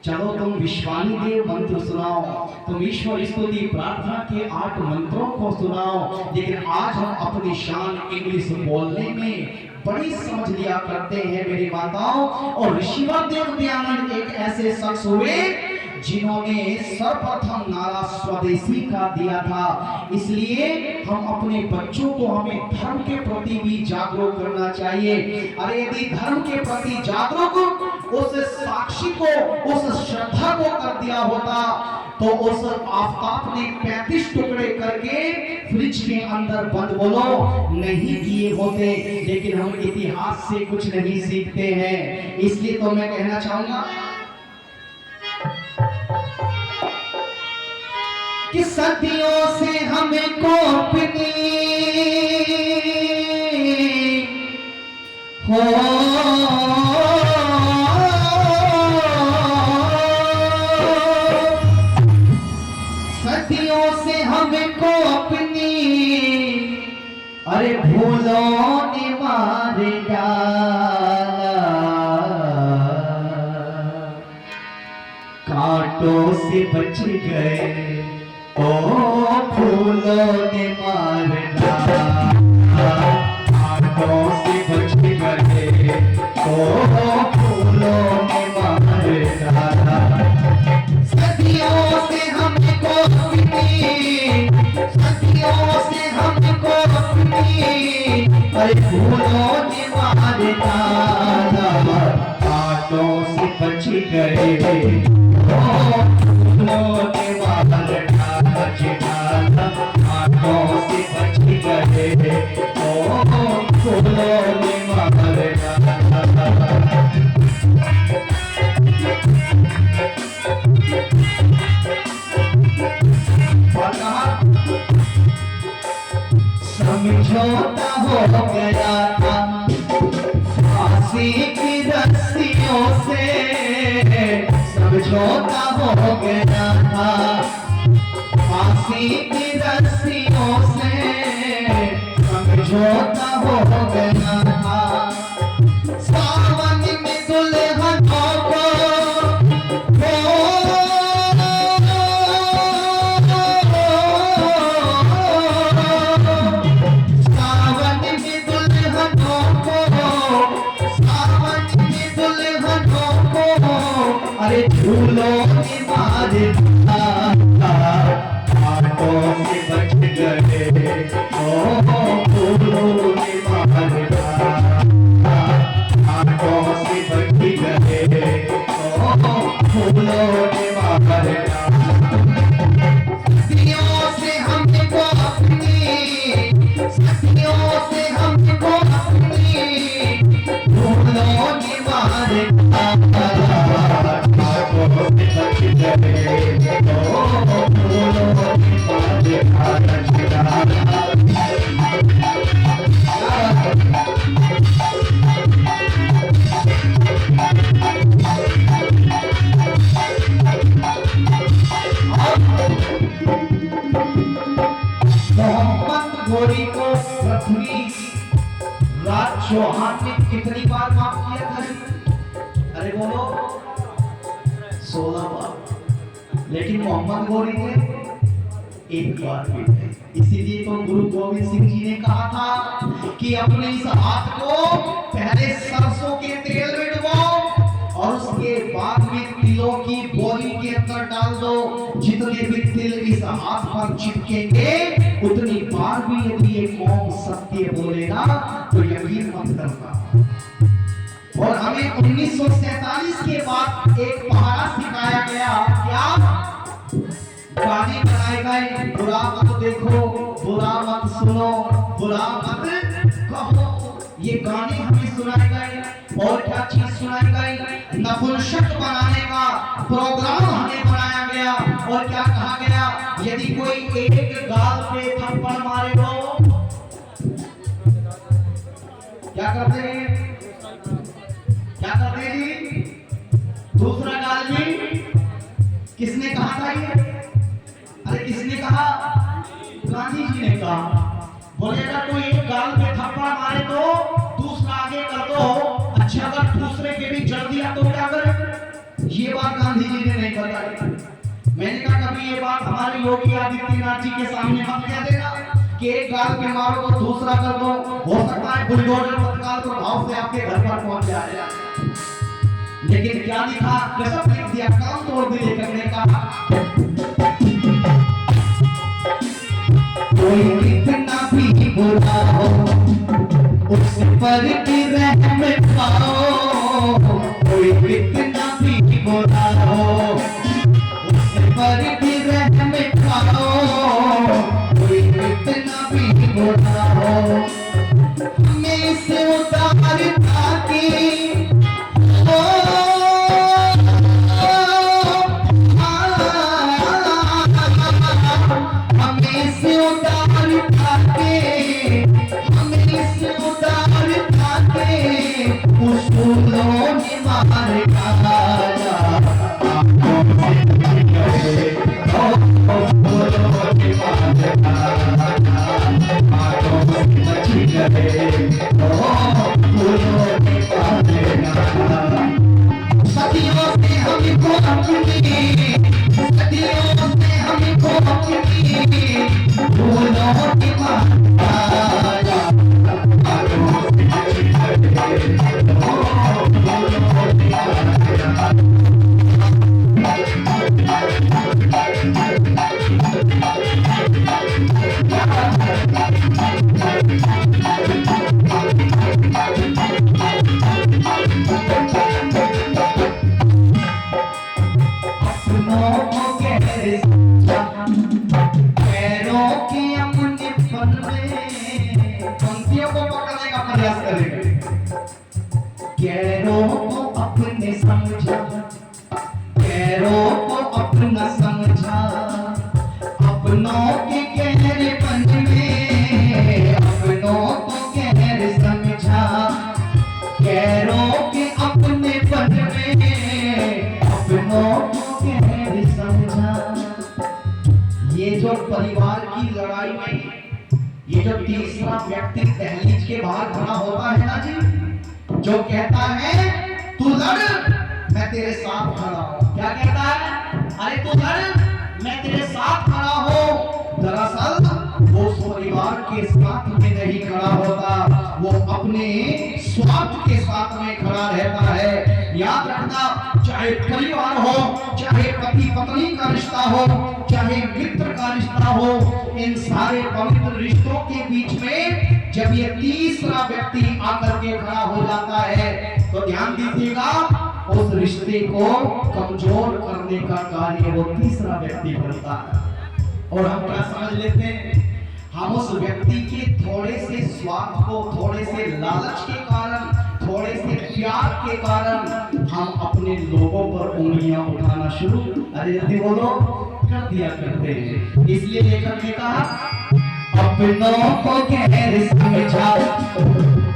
चलो तुम विश्वानी देव मंत्र सुनाओ, तुम ईश्वर स्तुति प्रार्थना के 8 मंत्रों को सुनाओ। लेकिन आज हम अपनी शान इंग्लिश बोलने में बड़ी समझ लिया करते हैं मेरी माताओं। और ऋषिवर देव दयानंद एक ऐसे शख्स हुए जिन्होंने सर्वप्रथम नारा स्वदेशी का दिया था। इसलिए हम अपने बच्चों को हमें धर्म के प्रति भी जागरूक करना चाहिए। अरे यदि धर्म के प्रति जागरूक उस साक्षी को, उस श्रद्धा को कर दिया होता तो उस आफताब ने 35 टुकड़े करके फ्रिज के अंदर बंद बोलो नहीं किए होते। लेकिन हम इतिहास से कुछ नहीं सीखते हैं। इसलिए तो मैं कहना चाहूंगा कि सदियों से हमको अपनी हो सदियों से हमको अपनी अरे भूलों ने मार डाला, कांटों से बच गए ओ फूलों ने मार डाला, कांटों से बच गए ओ फूलों ने मार डाला। सदियों से हमको अपनी, सदियों से हमको अपनी अरे फूलों ने मार डाला, कांटों से बच गए ओ फूलों ने मार डाला, कांटों से बच गए ओ फूलों ने मार डाला। समझौता हो गया था फांसी की रस्सियों से, समझौता हो गया था फांसी की रस्सियों से, समझौता हो गया था। सावन में दुल्हनों को अरे झूलों ने मार डाला, कांटों से बच गए ओ गोरी को पृथ्वी राज चौहान ने कितनी बार माफ किया था? अरे बोलो 16 बार। लेकिन मोहम्मद गोरी ने एक बार भी नहीं। इसीलिए तो गुरु गोविंद सिंह जी ने कहा था कि अपने इस हाथ को पहले सरसों के तेल में डुबाओ और उसके बाद में तिलों की बोरी के अंदर डाल दो। जितने भी तिल इस हाथ पर चिपकेंगे उतनी बार भी यदि ये कौम सत्य बोलेगा तो यकीन मत करना। और हमें 1947 के बाद एक पहाड़ा सिखाया गया, क्या? गाने बनाए गए, बुरा मत देखो, बुरा मत सुनो, बुरा मत कहो। ये गाने हमें सुनाए गए। और क्या चीज सुनाई गई? नपुंसक बनाने का प्रोग्राम हमें बनाया गया। और क्या कहा गया? यदि कोई एक गाल पे थप्पड़ मारे तो क्या करते हैं? क्या करते हैं जी? दूसरा गाल भी। किसने कहा था ये? अरे किसने कहा? गांधी जी ने कहा। बोले अगर कोई एक गाल पे थप्पड़ मारे तो दूसरा आगे कर दो। अच्छा अगर दूसरे के भी जड़ दिया तो क्या करें? ये बात गांधी जी ने नहीं बताई। मैंने कहा कभी ये बात हमारे योगी आदित्यनाथ जी के सामने मत कह देना कि एक गाल पे मारो तो दूसरा कर दो। हो सकता है बुलडोजर तत्काल प्रभाव से आपके घर पर पहुंच जाए। लेकिन क्या लिखा? गजब लिख दिया, काम तोड़ दिए। लेखक ने कहा कोई कितना भी बुरा हो उस पर भी रहम पाओ। कोई कितना भी बुरा हो उस पर भी रहम पाओ। कोई कितना भी बुरा हो हमें से उतार ताकि गैरों को अपने समझा, गैरों को अपना समझा, अपनों के गहरेपन में अपनों को गहर समझा। गैरों के अपने पन में अपनों को गहर समझा। ये जो परिवार की लड़ाई में ये जो तीसरा व्यक्ति दहलीज के बाहर खड़ा होता है ना जी, जो कहता है तू लड़ मैं तेरे साथ खड़ा हूं। क्या कहता है? अरे तू लड़ मैं तेरे साथ खड़ा हूं। दरअसल वो उस परिवार के साथ में नहीं खड़ा होता, वो अपने स्वार्थ के साथ में खड़ा रहता है। याद रखना, चाहे परिवार हो, चाहे पति पत्नी का रिश्ता हो, चाहे मित्र का रिश्ता हो, इन सारे पवित्र रिश्तों के बीच में जब ये तीसरा व्यक्ति आकर के खड़ा हो जाता है तो ध्यान दीजिएगा, उस रिश्ते को कमजोर करने का कार्य वो तीसरा व्यक्ति करता है। और हम क्या समझ लेते हैं? हम उस व्यक्ति के थोड़े से स्वार्थ को, थोड़े से लालच के कारण, थोड़े से प्यार के कारण हम अपने लोगों पर उंगलियां उठाना शुरू, अरे जल्दी बोलो, कर दिया करते हैं। इसलिए लेखक ने कहा अपनों को गैर समझा,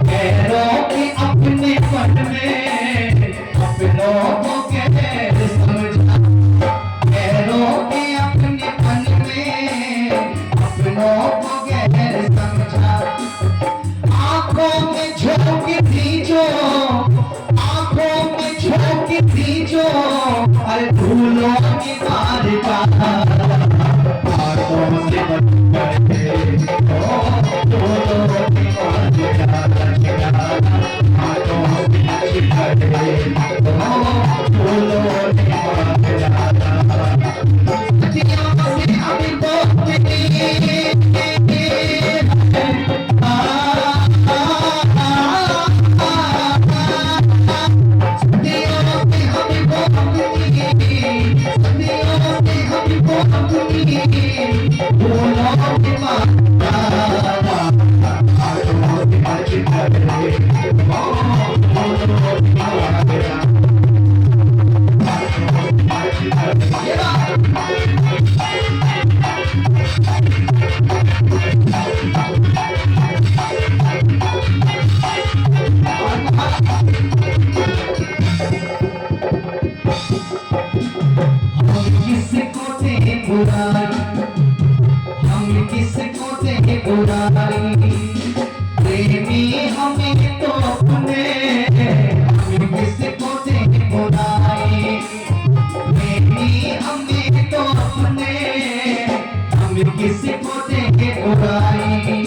गैरों के अपने पन में अपनों को गैर समझा। गैरों के अपने पन में अपनों को गैर समझा। झोंक दीजो, आंखों में झोंक दीजो, अरे फूलों की मार डाला, हाथों से बच गए, ओ फूलों की मार डाला, हाथों से बच गए, ओ फूलों की मार डाला, सदियों से अभी तो हम किसको दे बुराई, प्रेमी हमें तो अपने, हम किसको दे बुराई, प्रेमी हमें तो अपने, हम किसको दे बुराई,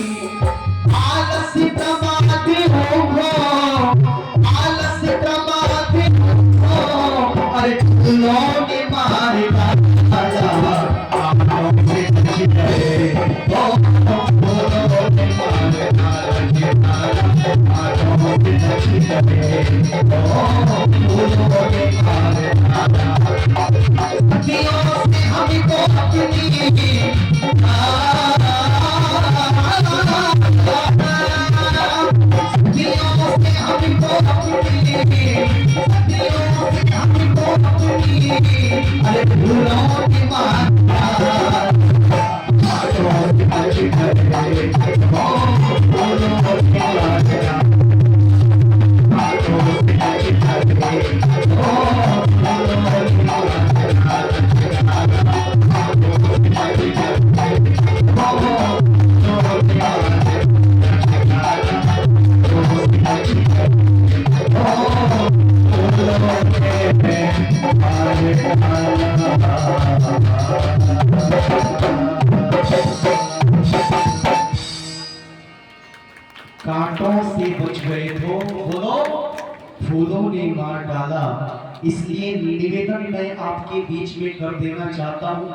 आलस प्रमाद हो, आलस प्रमाद हो, अरे लोग मार डाला, अरे फूलों की कांटों से बच गए तो बोलो फूलों ने मार डाला। इसलिए निवेदन मैं आपके बीच में कर देना चाहता हूं,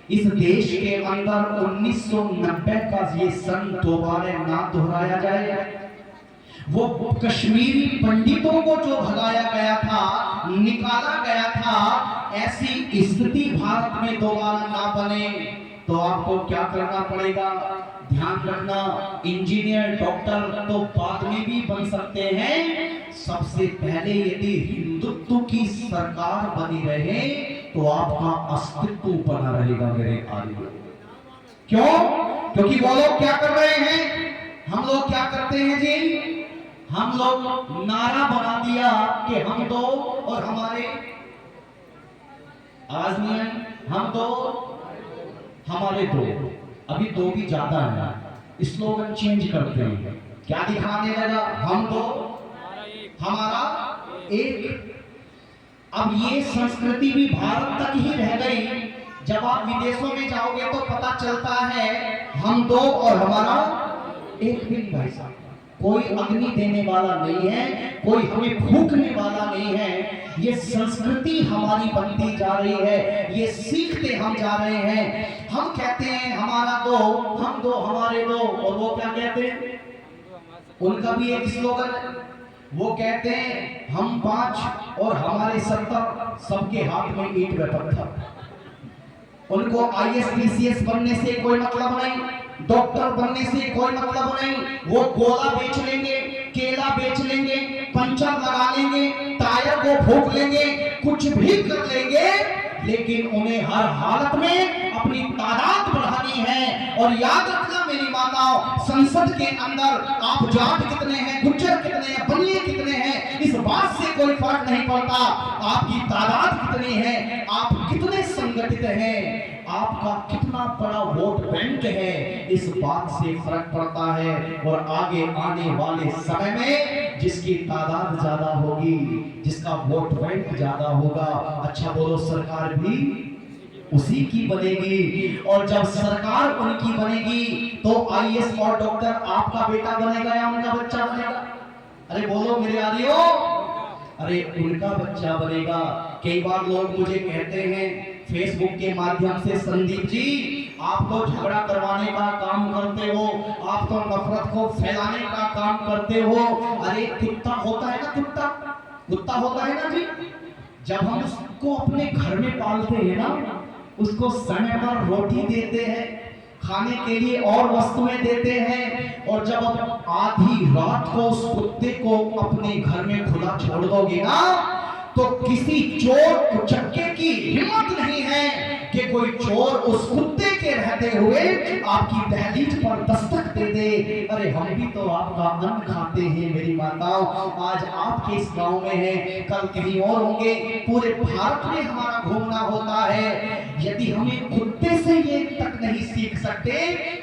इस देश के अंदर 1990 का ये सन दोबारा ना दोहराया जाए। वो कश्मीरी पंडितों को जो भगाया गया था, निकाला गया था, ऐसी स्थिति भारत में दोबारा ना बने। तो आपको क्या करना पड़ेगा, ध्यान रखना, इंजीनियर डॉक्टर तो बाद में भी बन सकते हैं, सबसे पहले यदि हिंदुत्व की सरकार बनी रहे तो आपका अस्तित्व बना रहेगा मेरे भाइयों। क्यों? क्योंकि वो लोग क्या कर रहे हैं, हम लोग क्या करते हैं जी, हम लोग नारा बना दिया कि हम दो और हमारे, आज नहीं, हम दो हमारे दो, अभी दो भी ज्यादा है, स्लोगन चेंज करते हैं, क्या दिखाने लगा, हम दो हमारा एक। अब ये संस्कृति भी भारत तक ही रह गई, जब आप विदेशों में जाओगे तो पता चलता है हम दो और हमारा एक भी। भाई साहब, कोई अग्नि देने वाला नहीं है, कोई हमें फूंकने वाला नहीं है, ये संस्कृति हमारी बनती जा रही है, ये सीखते हम जा रहे हैं। हम कहते हैं हमारा दो, हम दो हमारे दो, और वो क्या कहते हैं, उनका भी एक स्लोगन है, वो कहते हैं हम 5 और हमारे 70, सबके हाथ में ईंट व पत्थर। उनको IAS PCS बनने से कोई मतलब नहीं, डॉक्टर बनने से कोई मतलब नहीं, वो गोला बेच लेंगे, केला बेच लेंगे, पंचर लगा लेंगे, टायर को फूंक लेंगे, कुछ भी कर लेंगे, लेकिन उन्हें हर हालत में अपनी तादाद बढ़ानी है। और याद रखना मेरी माताओं, संसद के अंदर आप जाट कितने हैं, गुज्जर कितने हैं, बनिए कितने हैं, इस बात से कोई फर्क नहीं पड़ता, आपकी तादाद कितनी है, आप कितने संगठित हैं, आपका कितना बड़ा वोट बैंक है, इस बात से फर्क पड़ता है। और आगे आने वाले समय में जिसकी तादाद ज्यादा होगी, जिसका वोट बैंक ज्यादा होगा, अच्छा बोलो, सरकार भी उसी की बनेगी। और जब सरकार उनकी बनेगी तो आईएएस और डॉक्टर आपका बेटा बनेगा या उनका बच्चा बनेगा? अरे बोलो मेरे यारियों, अरे उनका बच्चा बनेगा। कई बार लोग मुझे कहते हैं फेसबुक के माध्यम से, संदीप जी आप तो झगड़ा करवाने का काम करते हो, आप तो नफरत को फैलाने का काम करते हो। अरे कुत्ता होता है ना, कुत्ता होता है ना जी, जब हम उसको अपने घर में पालते हैं ना, उसको समय पर रोटी देते हैं, खाने के लिए और वस्तुएं देते हैं, और जब आधी रात को उस कुत्ते को अपने घर में खुला छोड़ दोगे ना, तो किसी चोर उचक्के की हिम्मत नहीं है कि कोई चोर उस कुत्ते के रहते हुए आपकी दहलीज पर दस्तक दे दे। अरे हम भी तो आपका अन्न खाते हैं मेरी माताओं, आज आपके इस गांव में हैं, कल कहीं और होंगे, पूरे भारत में हमारा घूमना होता है। यदि हमें कुत्ते से ये तक नहीं सीख सकते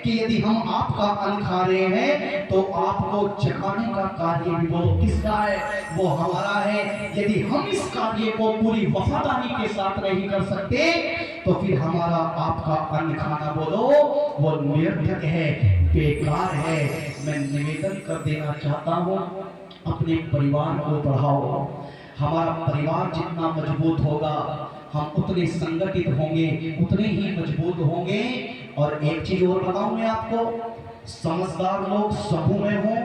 कि यदि हम आपका अन्न खा रहे हैं तो आपको जगाने का कार्य भी वो किसका है? वो हमारा है। यदि हम इस कार्य को पूरी वफादारी के साथ नहीं कर सकते तो फिर हमारा आपका अन्न खाना बोलो वो निरर्थक है, बेकार है। मैं निवेदन कर देना चाहता हूँ, अपने परिवार को बढ़ाओ। हमारा परिवार जितना मजबूत होगा, हम उतने संगठित होंगे, उतने ही मजबूत होंगे। और एक चीज और बताऊं मैं आपको, समझदार लोग समूह में हो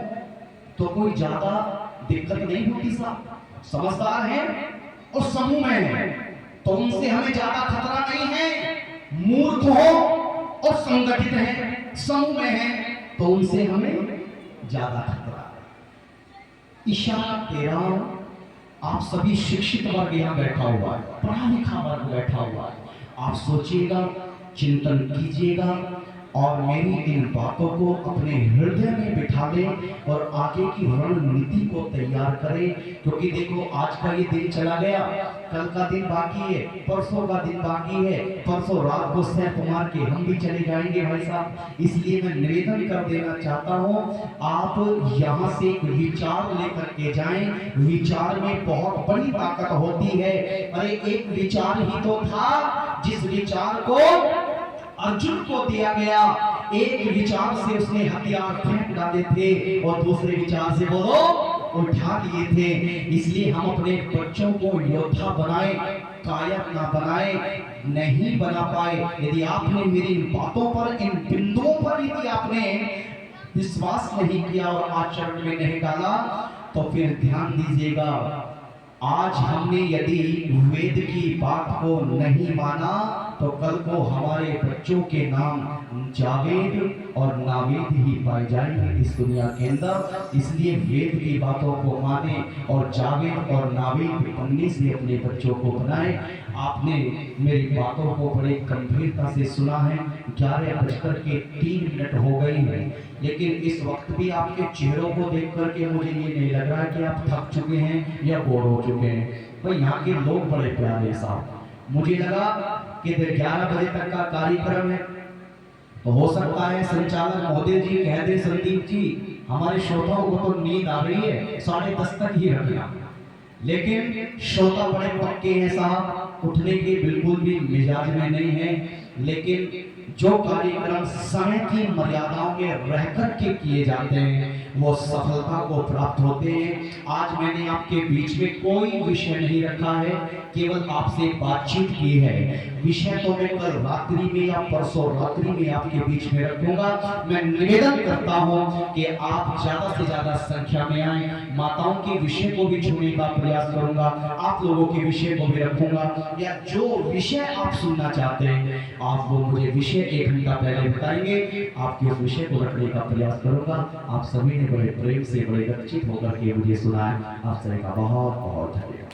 तो कोई ज्यादा दिक्कत नहीं होती साहब। समझदार है और समूह में है तो उनसे हमें ज्यादा खतरा नहीं है। मूर्ख हो और संगठित है, समूह में है, तो उनसे हमें ज्यादा खतरा है। इशारा तेरा, आप सभी शिक्षित वर्ग यहाँ बैठा हुआ है, पढ़ा लिखा वर्ग बैठा हुआ है, आप सोचिएगा, चिंतन कीजिएगा और मेरी इन बातों को अपने हृदय में बिठा लें और आगे की रणनीति को तैयार करें। क्योंकि देखो आज का ये दिन चला गया, कल का दिन बाकी है, परसों का दिन बाकी है, परसों रात को सैर कुमार के हम भी चले जाएंगे भाई साहब। इसलिए मैं निवेदन कर देना चाहता हूँ, आप यहाँ से विचार लेकर के जाएं। विचार में बहुत बड़ी ताकत होती है। अरे एक विचार ही तो था जिस विचार को अर्जुन को दिया गया, एक विचार से उसने हथियार फेंक डाले थे और दूसरे विचार से बोलो उठा लिए थे। इसलिए हम अपने बच्चों को योद्धा बनाए, कायक ना बनाए, नहीं बना पाए। यदि आपने मेरी बातों पर, इन बिंदुओं पर यदि आपने विश्वास नहीं किया और आचरण में नहीं डाला तो फिर ध्यान दीजिएगा, आज हमने यदि वेद की बात को नहीं माना तो कल को हमारे बच्चों के नाम जावेद और नावेद ही पाए जाएंगे इस दुनिया के अंदर। इसलिए वेद की बातों को माने और जावेद और नावेद बनने से अपने बच्चों को बनाए। आपने मेरी बातों को बड़े गंभीरता से सुना है। 11:03 हो गई है, लेकिन इस वक्त भी आपके चेहरों को देख करके मुझे ये नहीं लग रहा है कि आप थक चुके हैं या बोर हो चुके हैं। भाई यहाँ के लोग बड़े प्यारे साहब, मुझे लगा कि 11 बजे तक का कार्यक्रम है तो हो सकता है संचालक महोदय जी कह दे, संदीप जी हमारे श्रोताओं को तो नींद आ रही है, 10:30 तक ही रखना। लेकिन श्रोता बड़े पक्के हैं साहब, उठने के बिल्कुल भी मिजाज में नहीं है। लेकिन जो कार्यक्रम समय की मर्यादाओं में रह कर के किए जाते हैं वो सफलता को प्राप्त होते हैं। आज मैंने आपके बीच में कोई विषय नहीं रखा है, केवल आपसे बातचीत की है। विषय तो मैं कल रात्रि में या परसों रात्रि में आपके बीच में रखूंगा। मैं निवेदन करता हूं कि आप ज्यादा से ज्यादा संख्या में आए। माताओं के विषय को भी छूने का प्रयास करूंगा, आप लोगों के विषय को भी रखूंगा, या जो विषय आप सुनना चाहते हैं आप वो मुझे विषय 1 घंटा पहले बताएंगे, आपके उस विषय को रखने का प्रयास करूंगा। आप सभी ने बड़े प्रेम से, बड़े लक्षित होकर के मुझे सुना है। आप सभी का बहुत बहुत धन्यवाद।